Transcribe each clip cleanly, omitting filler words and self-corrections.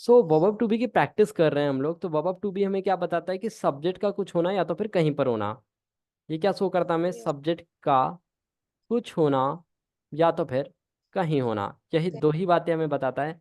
So verb to be की practice कर रहे हैं हम लोग। तो वर्ब टू बी हमें क्या बताता है कि सब्जेक्ट का कुछ होना या तो फिर कहीं पर होना। ये क्या शो करता है हमें? Yes. सब्जेक्ट का कुछ होना या तो फिर कहीं होना। यही दो ही बातें हमें बताता है,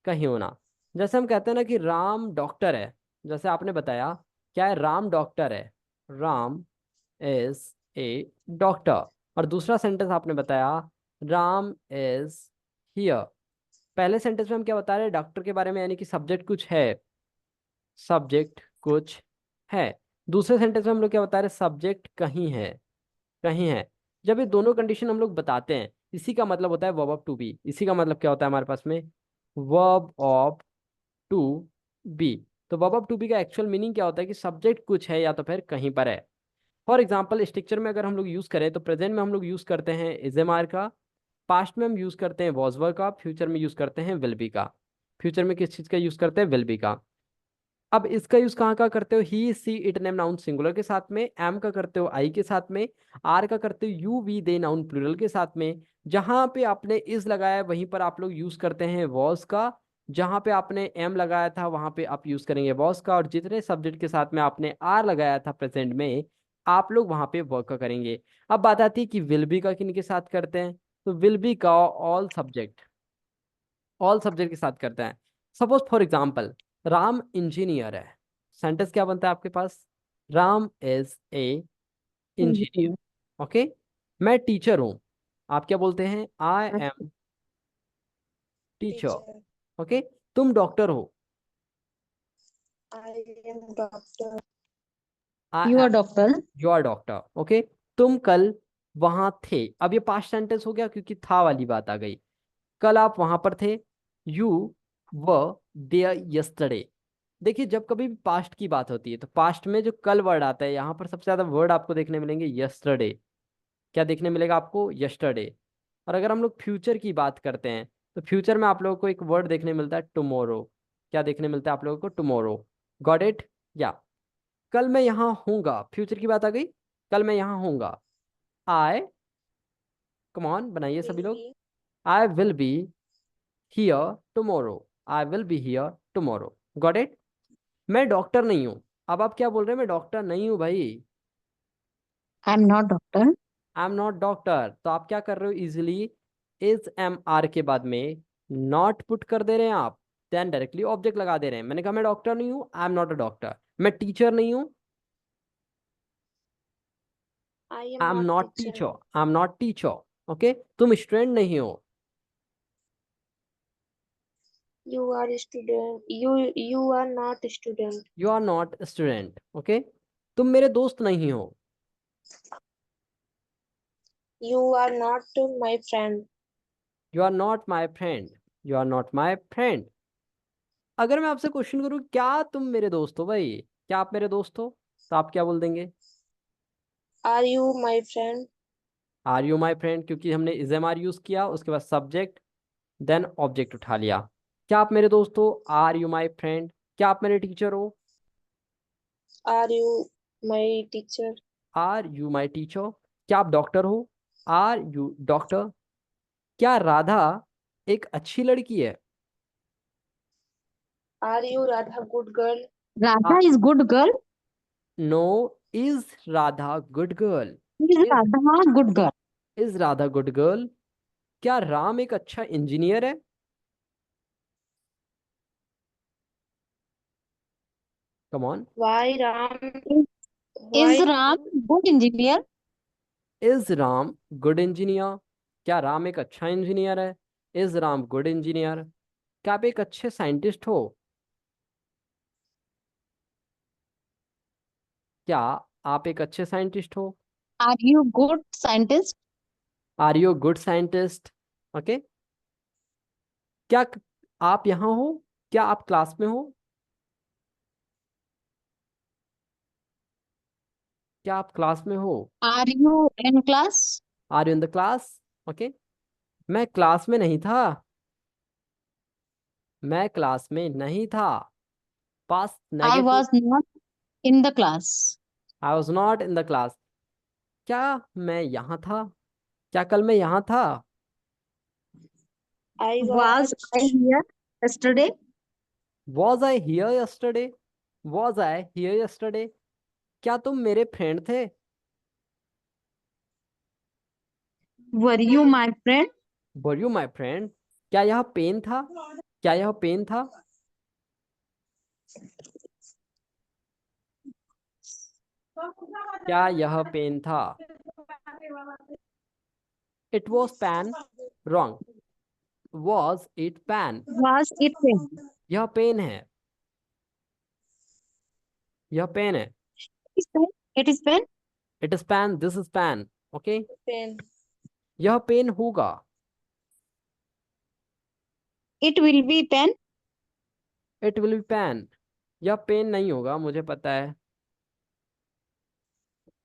कहीं होना। जैसे हम कहते हैं ना कि राम डॉक्टर है, जैसे आपने बताया क्या है, राम डॉक्टर है, राम इज ए डॉक्टर। और दूसरा सेंटेंस आपने बताया राम इज हियर। पहले सेंटेंस में हम क्या बता रहे हैं डॉक्टर के बारे में, यानी कि सब्जेक्ट कुछ है, सब्जेक्ट कुछ है। दूसरे सेंटेंस में हम लोग क्या बता रहे हैं, सब्जेक्ट कहीं है, कहीं है। जब ये दोनों कंडीशन हम लोग बताते हैं, इसी का मतलब होता है वर्ब ऑफ टू बी। इसी का मतलब क्या होता है हमारे पास में, वर्ब ऑफ टू बी। तो वर्ब ऑफ टू बी का एक्चुअल मीनिंग क्या होता है कि सब्जेक्ट कुछ है या तो फिर कहीं पर है। फॉर एग्जाम्पल स्ट्रक्चर में अगर हम लोग यूज करें तो प्रेजेंट में हम लोग यूज करते हैं इज एम आर का, पास्ट में हम यूज करते हैं वॉज वर का, फ्यूचर में यूज करते हैं विल बी का। फ्यूचर में किस चीज का यूज करते हैं? विल बी का। अब इसका यूज कहाँ का करते हो? He she it name noun singular के साथ में, एम का करते हो आई के साथ में, आर का करते हो you we they noun plural के साथ में। जहां पे आपने इज लगाया है वहीं पर आप लोग यूज करते हैं वॉज का, जहां पे आपने एम लगाया था वहां पे आप यूज करेंगे वॉज का, और जितने सब्जेक्ट के साथ में आपने आर लगाया था प्रेजेंट में, आप लोग वहां पे वर्क का करेंगे। अब बात आती है कि विल बी का किन के साथ करते हैं? तो विल बी का ऑल सब्जेक्ट, ऑल सब्जेक्ट के साथ करता है। Suppose for example Ram engineer है, सेंटेंस क्या बनता है आपके पास? Ram is a engineer. Engineer. Okay. मैं टीचर हूं, आप क्या बोलते हैं? I Okay. Am teacher. Teacher. Okay. तुम डॉक्टर हो, I am doctor. I You am, are doctor. You are doctor. Okay. तुम कल वहां थे, अब ये पास्ट सेंटेंस हो गया क्योंकि था वाली बात आ गई। कल आप वहां पर थे, यू व देयर यस्टरडे। देखिए जब कभी भी पास्ट की बात होती है तो पास्ट में जो कल वर्ड आता है, यहाँ पर सबसे ज्यादा वर्ड आपको देखने मिलेंगे यस्टरडे। क्या देखने मिलेगा आपको? यस्टरडे। और अगर हम लोग फ्यूचर की बात करते हैं तो फ्यूचर में आप लोगों को एक वर्ड देखने मिलता है टुमारो। क्या देखने मिलता है आप लोगों को? टुमारो। Got it? या कल मैं यहाँ हूँगा, फ्यूचर की बात आ गई, कल मैं यहाँ हूँगा। आई, कम ऑन बनाइए सभी Will लोग। be. I will be here tomorrow, I will be here tomorrow. Got it? मैं डॉक्टर नहीं हूँ। अब आप क्या बोल रहे हैं? मैं डॉक्टर नहीं हूँ भाई, I am not doctor. I am not doctor. तो आप क्या कर रहे हो? इजिली इज एम आर के बाद में नॉट पुट कर दे रहे हैं आप, देन डायरेक्टली ऑब्जेक्ट लगा दे रहे हैं। मैंने कहा मैं डॉक्टर नहीं हूँ, I am not a doctor. मैं टीचर नहीं हूँ, I I am am not not teacher. Teacher, I am not teacher. Okay. तुम स्टूडेंट नहीं हो, You are a student. You are not a student. You are not student. Okay. तुम मेरे दोस्त नहीं हो, You are not my friend. You are not my friend, you are not my friend. अगर मैं आपसे क्वेश्चन करूँ क्या तुम मेरे दोस्त हो भाई, क्या आप मेरे दोस्त हो, तो आप क्या बोल देंगे? Are you my friend? Are you my friend, क्योंकि हमने इज एम आर यूज किया, उसके बाद सब्जेक्ट देन ऑब्जेक्ट उठा लिया। क्या आप मेरे दोस्त हो? Are you my friend. क्या आप मेरे टीचर हो? Are you my teacher? Are you my teacher. क्या आप डॉक्टर हो? Are you doctor. क्या राधा एक अच्छी लड़की है? Are you Radha good girl? Radha is good girl. No, is Radha good girl? Is is, Radha good girl? Is Radha good girl. क्या राम एक अच्छा इंजीनियर है? Come on. Why Ram? Is Ram good engineer? Is Ram good engineer. क्या राम एक अच्छा engineer है? Is Ram good engineer. क्या आप एक अच्छे साइंटिस्ट हो? क्या आप एक अच्छे साइंटिस्ट हो? Are you good scientist? Are you good scientist? Okay. क्या आप यहाँ हो? क्या आप क्लास में हो? क्या आप क्लास में हो? Are you in class? Are you in the class? Okay. मैं क्लास में नहीं था, मैं क्लास में नहीं था। Past I negative. was not in the class. I was not in the class. क्या मैं यहाँ था? क्या कल मैं यहाँ था? I was I here yesterday? Was I hear yesterday, was I hear yesterday, क्या तुम मेरे फ्रेंड थे? Were you my friend? Were you my friend, क्या यह पेन था? क्या यह पेन था? क्या यह पेन था? It was pen, wrong, was it pen, Was it pen? यह पेन है, यह पेन है। It is pen. It is pen. It is pen, this is pen, okay. Pen. यह पेन होगा, It will be pen. It will be pen, यह pen नहीं होगा, मुझे पता है।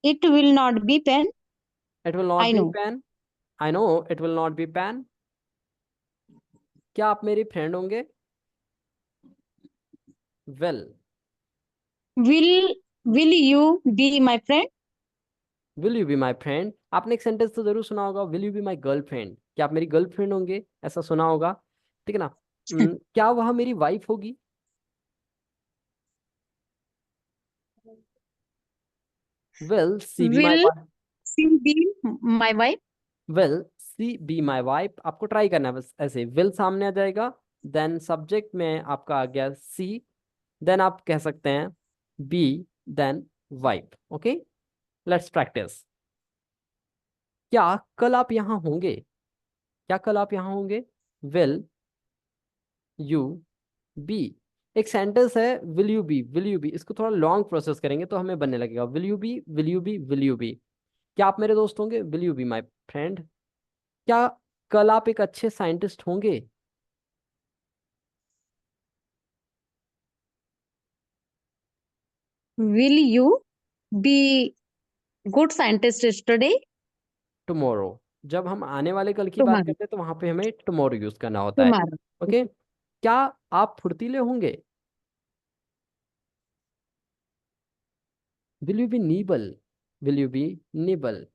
It will not be pen. It will not I be know. Pen, I know it will not be pen, क्या आप मेरी फ्रेंड होंगे? Well, Will you be my friend? Will you be my friend, आपने एक sentence तो जरूर सुना होगा, will you be my girlfriend, क्या आप मेरी गर्लफ्रेंड होंगे, ऐसा सुना होगा, ठीक है ना। क्या वह मेरी वाइफ होगी? Will she be my Will wife, she be my wife? Will she be my wife, आपको ट्राई करना है बस ऐसे, विल सामने आ जाएगा, देन सब्जेक्ट में आपका आ गया सी, देन आप कह सकते हैं be, then wife, okay. Let's practise. क्या कल आप यहाँ होंगे? क्या कल आप यहाँ होंगे? विल यू बी, एक सेंटेंस है will you be, will you be, इसको थोड़ा लॉन्ग प्रोसेस करेंगे तो हमें बनने लगेगा will you be, will you be, will you be, क्या आप मेरे दोस्त होंगे? Will you be my friend, क्या कल आप एक अच्छे साइंटिस्ट होंगे? Will you be good scientist today? Tomorrow, जब हम आने वाले कल की बात Tomorrow. करते हैं तो वहां पे हमें टुमारो यूज करना होता है, Tomorrow. ओके। क्या आप फुर्तीले होंगे? Will you be nimble, will you be nimble,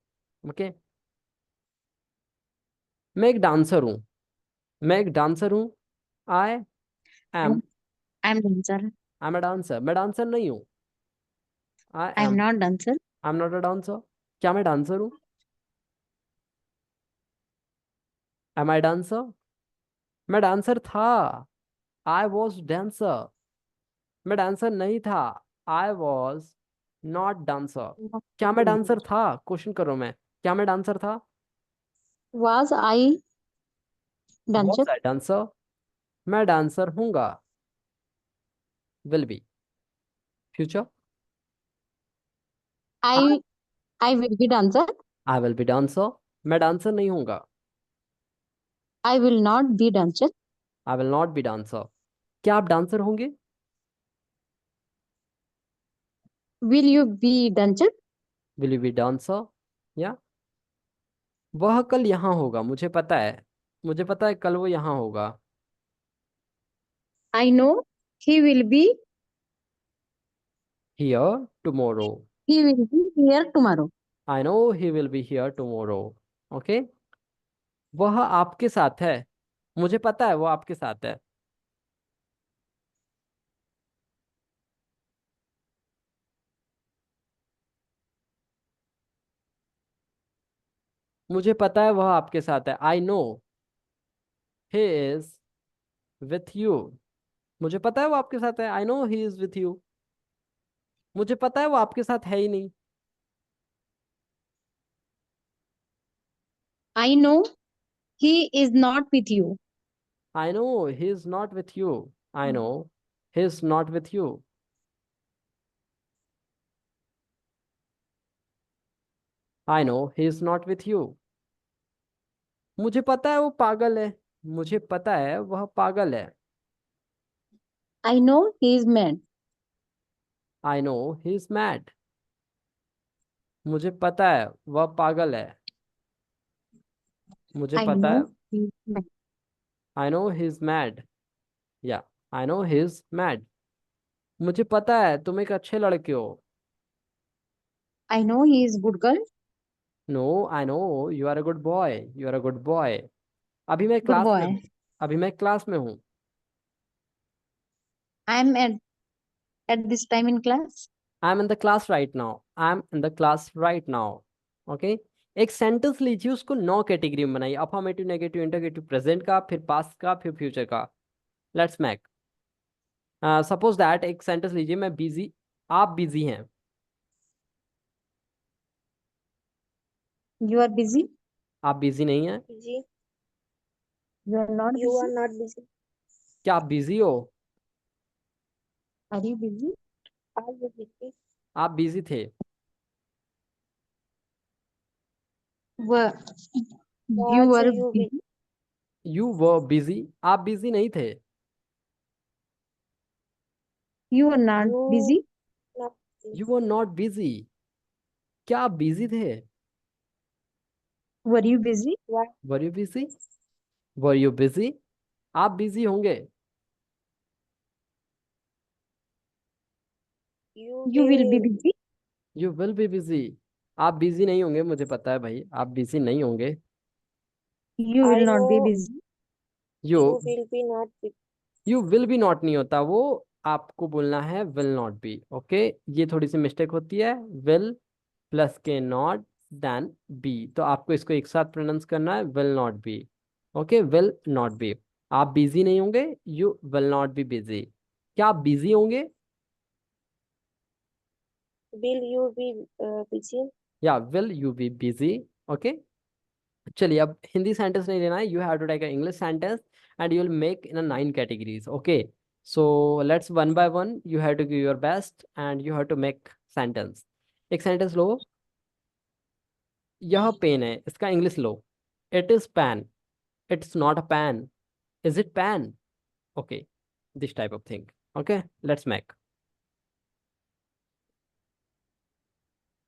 okay. मैं एक डांसर हूँ, मैं एक डांसर हूँ, I am, I'm dancer. I am a dancer, मैं डांसर नहीं हूँ, I I'm am, not dancer. I am not a dancer, क्या मैं डांसर हूँ? एम आई डांसर, मैं डांसर था, आई वॉज डांसर, मैं डांसर नहीं था, आई वॉज नॉट डांसर, क्या मैं डांसर था? क्वेश्चन करो मैं, क्या मैं डांसर था? Was I dancer? Was I dancer, मैं डांसर हूंगा, will be, future, I I will be dancer. I will be dancer, मैं डांसर नहीं हूंगा, I will not be dancer. I will not be dancer, क्या आप dancer होंगे? Will you be dancer? Will you be dancer, या वह कल यहाँ होगा, मुझे पता है, मुझे पता है कल वो यहाँ होगा, I know he will be here tomorrow, he will be here tomorrow. I know he will be here tomorrow, okay. वह आपके साथ है, मुझे पता है वो आपके साथ है, मुझे पता है वह आपके साथ है, आई know he is with you, मुझे पता है वो आपके साथ है, आई know he is with you, मुझे पता है वो आपके साथ है ही नहीं, I know he is not with you. I know he is not with you, I know he is not with you, I know he is not with you, मुझे पता है वो पागल है, मुझे पता है वह पागल है, I know he is mad. I know he is mad, मुझे पता है वह पागल है, मुझे I पता है, know he is mad. I know he is mad, या I know he is mad, मुझे पता है तुम एक अच्छे लड़के हो, I know he is good girl. No I know you are a good boy, you are a good boy, अभी मैं Good क्लास में हूँ, boy. अभी मैं क्लास में हूँ, I am at this time in class. I am in the class right now, I am in the class right now. Okay. एक sentence लीजिए, उसको 9 कैटेगरी में बनाइए, अफर्मेटिव, नेगेटिव, इंटरगेटिव, प्रेजेंट का, फिर पास्ट का, फिर फ्यूचर का। Let's make. सपोज दैट एक सेंटेंस लीजिए, मैं बिजी, आप बिजी हैं। You are busy. आप बिजी नहीं हैं। busy. You are not You are busy. not busy. क्या आप बिजी हो? Are you busy? Are you busy? आप बिजी थे। Were you Was were you busy? busy? You were busy, आप busy नहीं थे। You were not You busy. not busy. You were not busy, क्या आप बिजी थे? Were you busy? What were you busy, were you busy, आप busy होंगे। you You will be will busy. You will be busy, आप busy नहीं होंगे, मुझे पता है भाई, आप बिजी नहीं होंगे। You will I not be know busy. You you will be not busy. You will be not नहीं होता, वो आपको बोलना है विल नॉट बी। ओके, ये थोड़ी सी मिस्टेक होती है, विल प्लस के नॉट देन बी, तो आपको इसको एक साथ प्रोनाउंस करना है, will not be. Okay, will not be, आप बिजी नहीं होंगे, you will not be busy. क्या आप बिजी होंगे? Will you be busy? या will you be busy. Okay, चलिए अब हिंदी सेंटेंस नहीं लेना है, you have to take English sentence and you will make in 9 categories. Okay, so let's one by one, you have to give your best and you have to make sentence. एक sentence लो, यह pen है, इसका English लो। It is pen, it's not a pen, is it pen? Okay, this type of thing. Okay, let's make.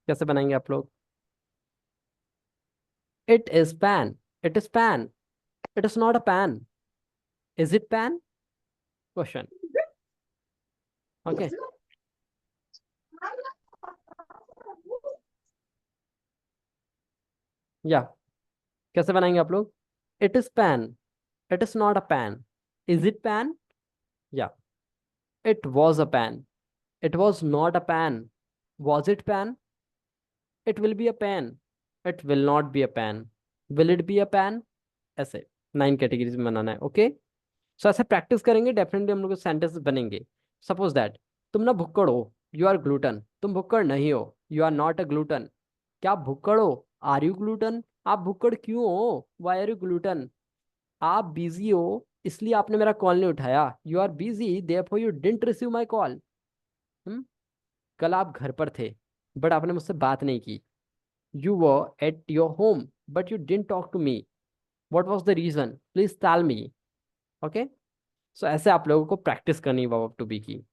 कैसे बनाएंगे आप लोग? It is pen, it is pen, it is not a pen, is it pen? Question. Okay, या कैसे बनाएंगे आप लोग? It is pen, it is not a pen, is it pen? या it was a pen, it was not a pen, was it pen? It will be a pen, it will not be a pen, will it be a pen? ऐसे 9 categories में बनाना है। Okay, so ऐसे practice करेंगे, definitely हम लोग sentence बनेंगे। Suppose that तुम ना भुक्कड़ हो, यू आर ग्लूटन, तुम भुक्कड़ नहीं हो, you are not a glutton. क्या आप भुक्कड़ हो? Are you glutton? आप भुक्कड़ क्यों हो? Why are you glutton? आप बिजी हो, इसलिए आपने मेरा कॉल नहीं उठाया, you are busy therefore you didn't receive my call. कल आप घर पर थे बट आपने मुझसे बात नहीं की, you were at your home but you didn't talk to me, what was the reason, please tell me. Okay, so ऐसे आप लोगों को प्रैक्टिस करनी है वर्ब टू बी की।